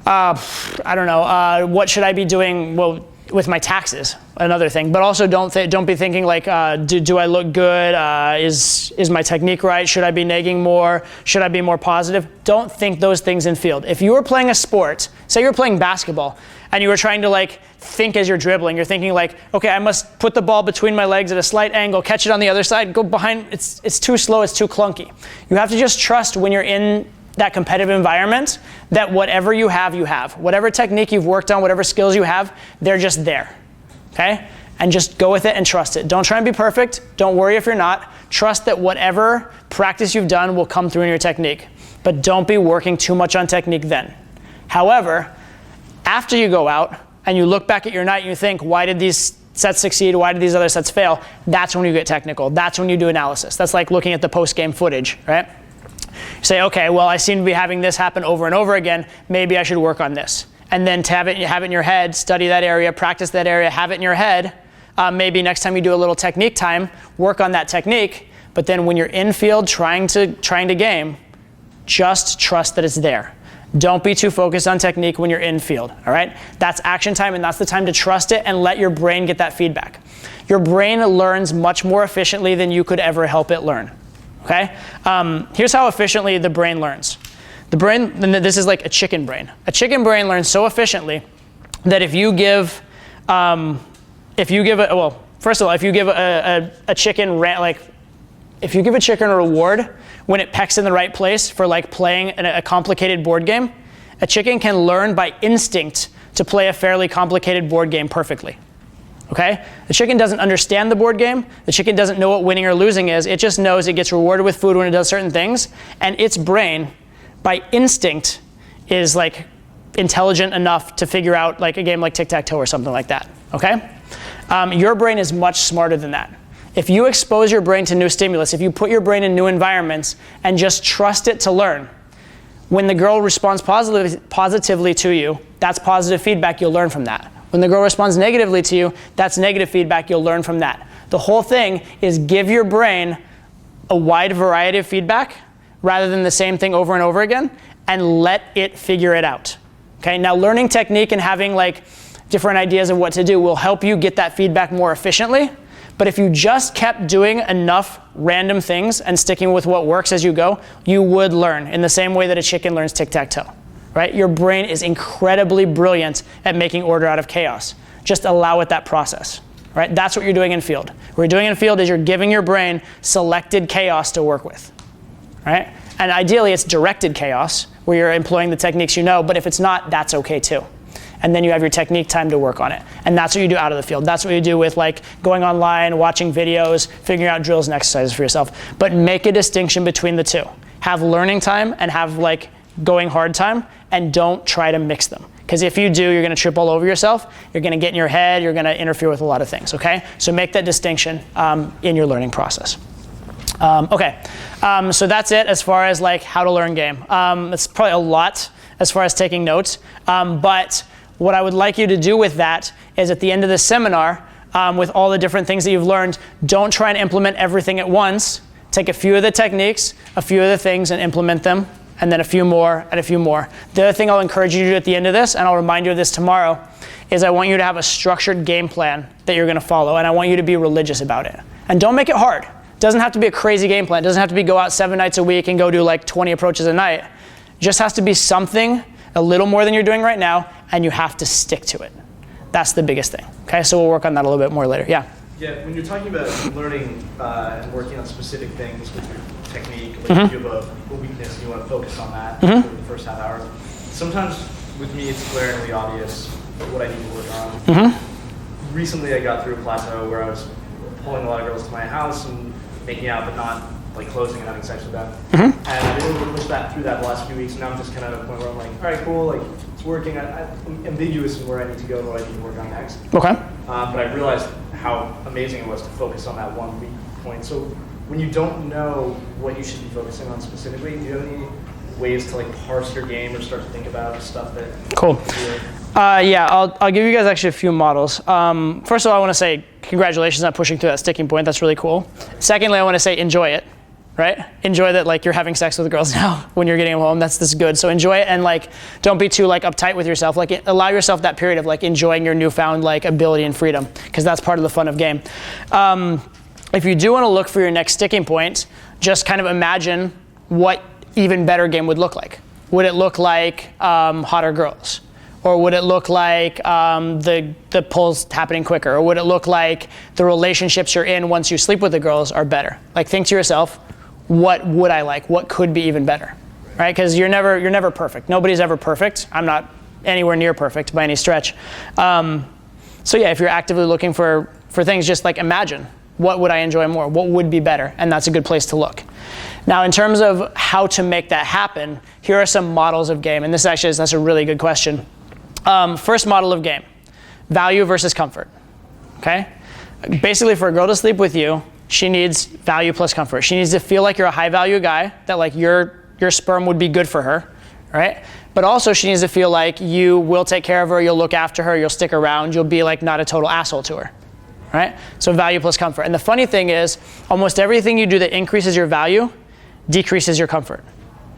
don't know, what should I be doing, with my taxes, another thing. But also don't be thinking do I look good? Is my technique right? Should I be negging more? Should I be more positive? Don't think those things in field. If you were playing a sport, say you're playing basketball, and you were trying to think as you're dribbling, you're thinking okay, I must put the ball between my legs at a slight angle, catch it on the other side, go behind, it's too slow, it's too clunky. You have to just trust when you're in that competitive environment, that whatever you have, you have. Whatever technique you've worked on, whatever skills you have, they're just there, okay? And just go with it and trust it. Don't try and be perfect. Don't worry if you're not. Trust that whatever practice you've done will come through in your technique. But don't be working too much on technique then. However, after you go out and you look back at your night and you think, why did these sets succeed? Why did these other sets fail? That's when you get technical. That's when you do analysis. That's like looking at the post-game footage, right? You say, okay, well, I seem to be having this happen over and over again. Maybe I should work on this. And then to have it in your head, study that area, practice that area, have it in your head, Maybe next time you do a little technique time, work on that technique, but then when you're in field trying to game, just trust that it's there. Don't be too focused on technique when you're in field, all right? That's action time, and that's the time to trust it and let your brain get that feedback. Your brain learns much more efficiently than you could ever help it learn, okay? Here's how efficiently the brain learns. The brain, and this is like a chicken brain. A chicken brain learns so efficiently that if you give a chicken a reward when it pecks in the right place for like playing a complicated board game, a chicken can learn by instinct to play a fairly complicated board game perfectly. Okay? The chicken doesn't understand the board game. The chicken doesn't know what winning or losing is. It just knows it gets rewarded with food when it does certain things, and its brain, by instinct, is like intelligent enough to figure out like a game like tic-tac-toe or something like that. Okay? Your brain is much smarter than that. If you expose your brain to new stimulus, if you put your brain in new environments and just trust it to learn, when the girl responds positively to you, that's positive feedback, you'll learn from that. When the girl responds negatively to you, that's negative feedback, you'll learn from that. The whole thing is give your brain a wide variety of feedback rather than the same thing over and over again, and let it figure it out. Okay, now learning technique and having like different ideas of what to do will help you get that feedback more efficiently. But if you just kept doing enough random things and sticking with what works as you go, you would learn in the same way that a chicken learns tic-tac-toe, right? Your brain is incredibly brilliant at making order out of chaos. Just allow it that process, right? That's what you're doing in field. What you're doing in field is you're giving your brain selected chaos to work with, right? And ideally it's directed chaos where you're employing the techniques you know, but if it's not, that's okay too. And then you have your technique time to work on it. And that's what you do out of the field. That's what you do with like going online, watching videos, figuring out drills and exercises for yourself. But make a distinction between the two. Have learning time and have like going hard time, and don't try to mix them. Because if you do, you're gonna trip all over yourself, you're gonna get in your head, you're gonna interfere with a lot of things, okay? So make that distinction in your learning process. So that's it as far as like how to learn game. It's probably a lot as far as taking notes, but what I would like you to do with that is at the end of the seminar, with all the different things that you've learned, don't try and implement everything at once. Take a few of the techniques, a few of the things, and implement them, and then a few more and a few more. The other thing I'll encourage you to do at the end of this, and I'll remind you of this tomorrow, is I want you to have a structured game plan that you're gonna follow, and I want you to be religious about it. And don't make it hard. It doesn't have to be a crazy game plan. It doesn't have to be go out 7 nights a week and go do like 20 approaches a night. It just has to be something a little more than you're doing right now, and you have to stick to it. That's the biggest thing, okay? So we'll work on that a little bit more later, yeah? Yeah, when you're talking about learning and working on specific things with your technique, like if you have a weakness and you want to focus on that for the first half hour, sometimes with me it's glaringly obvious what I need to work on. Recently I got through a plateau where I was pulling a lot of girls to my house and making out but not like closing and having sex with them. And I've been able to push that through that the last few weeks, and now I'm just kind of at a point where I'm like, all right, cool, like it's working. I'm ambiguous in where I need to go and what I need to work on next. Okay. But I realized how amazing it was to focus on that one weak point. So when you don't know what you should be focusing on specifically, do you have any ways to like parse your game or start to think about stuff that? Cool. Yeah, I'll give you guys actually a few models. First of all, I want to say congratulations on pushing through that sticking point. That's really cool. Secondly, I want to say enjoy it. Right? Enjoy that like you're having sex with girls now when you're getting home. That's good. So enjoy it, and like don't be too like uptight with yourself. Like allow yourself that period of like enjoying your newfound like ability and freedom, because that's part of the fun of game. If you do want to look for your next sticking point, just kind of imagine what even better game would look like. Would it look like hotter girls? Or would it look like the pulls happening quicker? Or would it look like the relationships you're in once you sleep with the girls are better? Like think to yourself, what would I like? What could be even better, right? Because you're never perfect. Nobody's ever perfect. I'm not anywhere near perfect by any stretch. So yeah, if you're actively looking for things, just like imagine, what would I enjoy more? What would be better? And that's a good place to look. Now, in terms of how to make that happen, here are some models of game. And that's a really good question. First model of game, value versus comfort, okay? Basically, for a girl to sleep with you, she needs value plus comfort. She needs to feel like you're a high value guy, that like your sperm would be good for her, right? But also she needs to feel like you will take care of her, you'll look after her, you'll stick around, you'll be like not a total asshole to her, right? So value plus comfort. And the funny thing is, almost everything you do that increases your value decreases your comfort,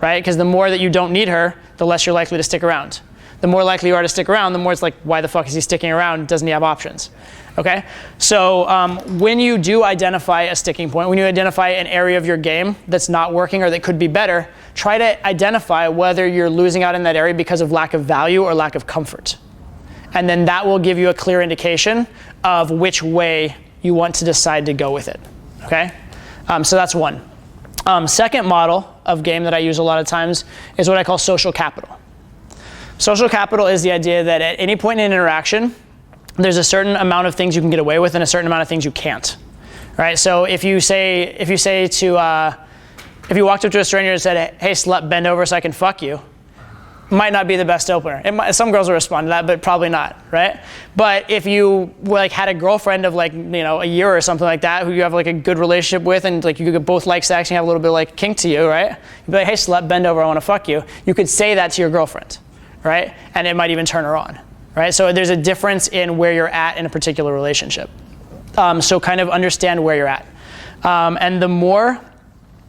right? Because the more that you don't need her, the less you're likely to stick around. The more likely you are to stick around, the more it's like, why the fuck is he sticking around? Doesn't he have options? Okay? So when you do identify a sticking point, when you identify an area of your game that's not working or that could be better, try to identify whether you're losing out in that area because of lack of value or lack of comfort. And then that will give you a clear indication of which way you want to decide to go with it. Okay? So that's one. Second model of game that I use a lot of times is what I call social capital. Social capital is the idea that at any point in an interaction, there's a certain amount of things you can get away with and a certain amount of things you can't. Right? So if you walked up to a stranger and said, hey slut, bend over so I can fuck you, might not be the best opener. Some girls will respond to that, but probably not, right? But if you had a girlfriend of a year or something like that, who you have a good relationship with, and you could both like sex and have a little bit of kink to you, right? You'd be like, hey slut, bend over, I want to fuck you. You could say that to your girlfriend, right? And it might even turn her on, right? So there's a difference in where you're at in a particular relationship. So kind of understand where you're at. And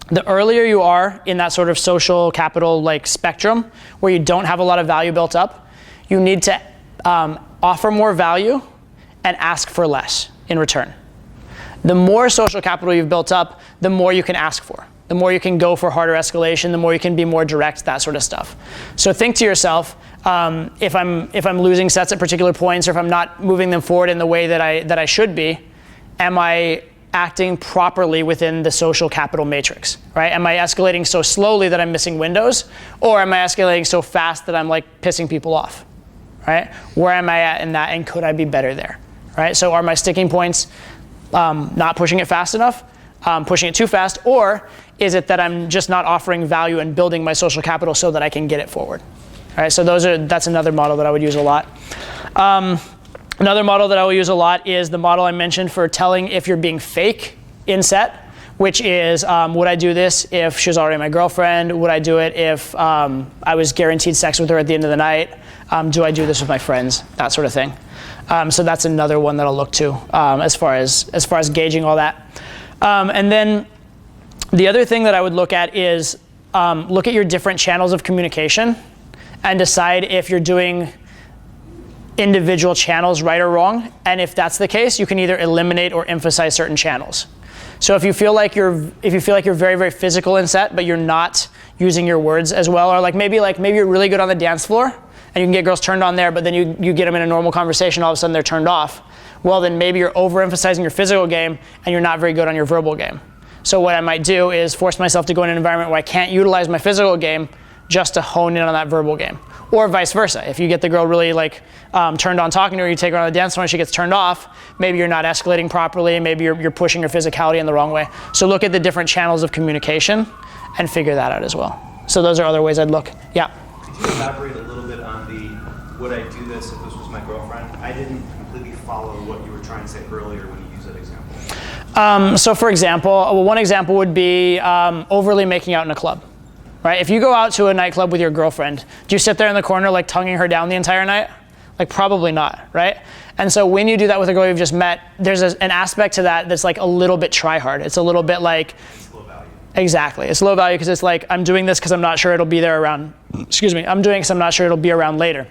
the earlier you are in that sort of social capital spectrum where you don't have a lot of value built up, you need to offer more value and ask for less in return. The more social capital you've built up, the more you can ask for. The more you can go for harder escalation, the more you can be more direct, that sort of stuff. So think to yourself, if I'm losing sets at particular points, or if I'm not moving them forward in the way that I should be, am I acting properly within the social capital matrix, right? Am I escalating so slowly that I'm missing windows, or am I escalating so fast that I'm pissing people off, right? Where am I at in that, and could I be better there, right? So are my sticking points not pushing it fast enough, pushing it too fast, or is it that I'm just not offering value and building my social capital so that I can get it forward, all right? So that's another model that I would use a lot. Another model that I will use a lot is the model I mentioned for telling if you're being fake in set, which is, would I do this if she was already my girlfriend? Would I do it if I was guaranteed sex with her at the end of the night? Do I do this with my friends? That sort of thing. So that's another one that I'll look to as far as gauging all that. And then the other thing that I would look at is look at your different channels of communication and decide if you're doing individual channels right or wrong, and if that's the case, you can either eliminate or emphasize certain channels. So if you feel like you're very, very physical in set, but you're not using your words as well, or maybe you're really good on the dance floor and you can get girls turned on there, but then you get them in a normal conversation, all of a sudden they're turned off. Well, then maybe you're overemphasizing your physical game and you're not very good on your verbal game. So what I might do is force myself to go in an environment where I can't utilize my physical game just to hone in on that verbal game. Or vice versa. If you get the girl really turned on talking to her, you take her on the dance floor and she gets turned off, maybe you're not escalating properly, maybe you're pushing your physicality in the wrong way. So look at the different channels of communication and figure that out as well. So those are other ways I'd look. Yeah? Could you elaborate a little bit on would I do this if this was my girlfriend? I didn't completely follow what you were trying to say earlier when you used that example. So for example, one example would be overly making out in a club. Right? If you go out to a nightclub with your girlfriend, do you sit there in the corner tonguing her down the entire night? Probably not, right? And so when you do that with a girl you've just met, there's an aspect to that that's a little bit try hard. It's a little bit it's low value. Exactly. It's low value because it's I'm doing this because I'm not sure it'll be there around, I'm doing it because I'm not sure it'll be around later.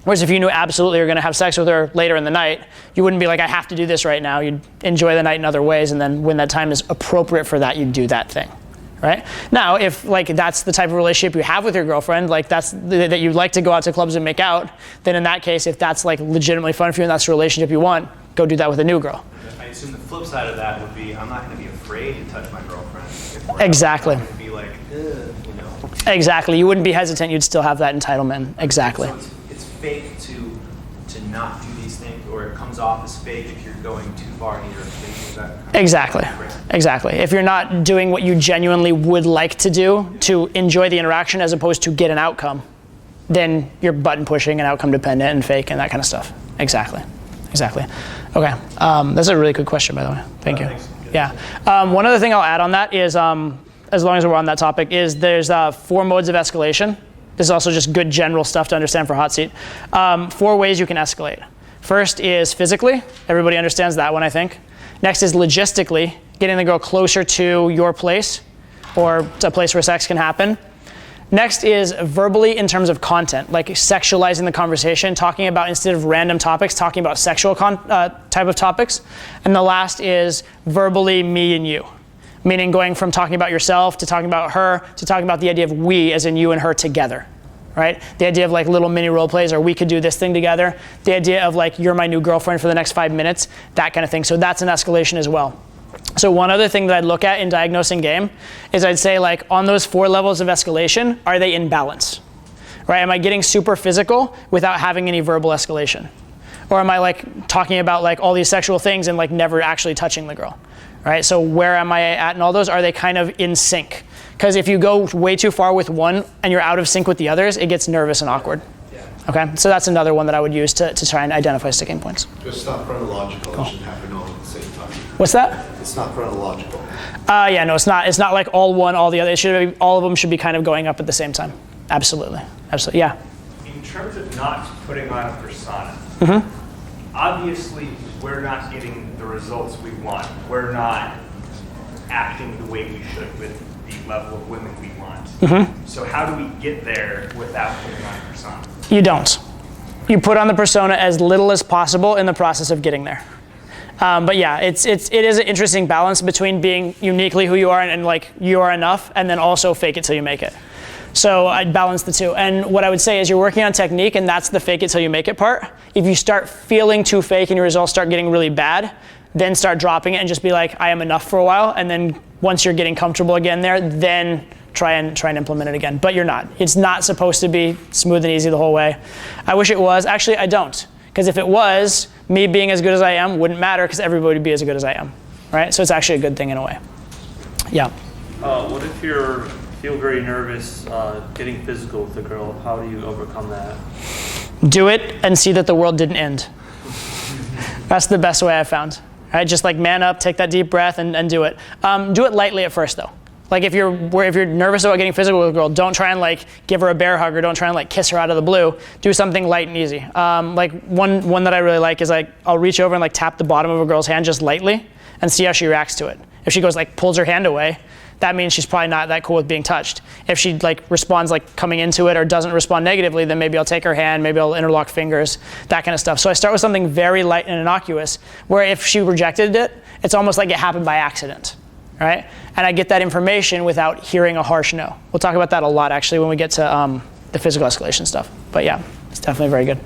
Whereas if you knew absolutely you're going to have sex with her later in the night, you wouldn't be I have to do this right now. You'd enjoy the night in other ways, and then when that time is appropriate for that, you'd do that thing. Right? Now, if that's the type of relationship you have with your girlfriend, that you'd like to go out to clubs and make out, then in that case, if that's legitimately fun for you and that's the relationship you want, go do that with a new girl. I assume the flip side of that would be I'm not going to be afraid to touch my girlfriend. Exactly. I'm going to be Exactly. You wouldn't be hesitant. You'd still have that entitlement. Exactly. So it's fake to not do these things, or it comes off as fake if you're going too far in your relationship. Is that Exactly. Exactly. If you're not doing what you genuinely would like to do to enjoy the interaction as opposed to get an outcome, then you're button pushing and outcome dependent and fake and that kind of stuff. Exactly. Okay. That's a really good question, by the way. Thank you. Thanks. Yeah. One other thing I'll add on that is, as long as we're on that topic, is there's 4 modes of escalation. This is also just good general stuff to understand for hot seat. 4 ways you can escalate. First is physically. Everybody understands that one, I think. Next is logistically, getting the girl closer to your place or a place where sex can happen. Next is verbally in terms of content, like sexualizing the conversation, talking about, instead of random topics, talking about sexual type of topics. And the last is verbally me and you, meaning going from talking about yourself to talking about her to talking about the idea of we as in you and her together, right? The idea of like little mini role plays, or we could do this thing together. The idea of like, you're my new girlfriend for the next 5 minutes, that kind of thing. So that's an escalation as well. So one other thing that I'd look at in diagnosing game is I'd say, like, on those 4 levels of escalation, are they in balance? Right? Am I getting super physical without having any verbal escalation? Or am I like talking about like all these sexual things and like never actually touching the girl? Right? So where am I at in all those? Are they kind of in sync? Because if you go way too far with one and you're out of sync with the others, it gets nervous and awkward. Yeah. Okay? So that's another one that I would use to try and identify sticking points. It's not chronological. Cool. It should happen all at the same time. What's that? It's not chronological. Yeah, no, it's not. It's not like all one, all the other. It should be, all of them should be kind of going up at the same time. Absolutely. Absolutely. Yeah. In terms of not putting on a persona, Mm-hmm. obviously we're not getting the results we want. We're not acting the way we should with the level of women we want. Mm-hmm. So how do we get there without putting on a persona? You don't. You put on the persona as little as possible in the process of getting there. But yeah, it is an interesting balance between being uniquely who you are and like you are enough, and then also fake it till you make it. So I'd balance the two. And what I would say is you're working on technique, and that's the fake it till you make it part. If you start feeling too fake and your results start getting really bad, then start dropping it and just be like, I am enough for a while. And then once you're getting comfortable again there, then try and implement it again. But you're not. It's not supposed to be smooth and easy the whole way. I wish it was. Actually, I don't. Because if it was, me being as good as I am wouldn't matter, because everybody would be as good as I am, right? So it's actually a good thing in a way. Yeah. What if you feel very nervous getting physical with a girl? How do you overcome that? Do it and see that the world didn't end. That's the best way I've found. Right? Just like man up, take that deep breath and do it. Do it lightly at first though. Like if you're nervous about getting physical with a girl, don't try and like give her a bear hug, or don't try and like kiss her out of the blue. Do something light and easy. Like one that I really like is like I'll reach over and like tap the bottom of a girl's hand just lightly and see how she reacts to it. If she goes like pulls her hand away, that means she's probably not that cool with being touched. If she like responds like coming into it or doesn't respond negatively, then maybe I'll take her hand, maybe I'll interlock fingers, that kind of stuff. So I start with something very light and innocuous, where if she rejected it, it's almost like it happened by accident. Right? And I get that information without hearing a harsh no. We'll talk about that a lot actually when we get to the physical escalation stuff. But yeah, it's definitely very good.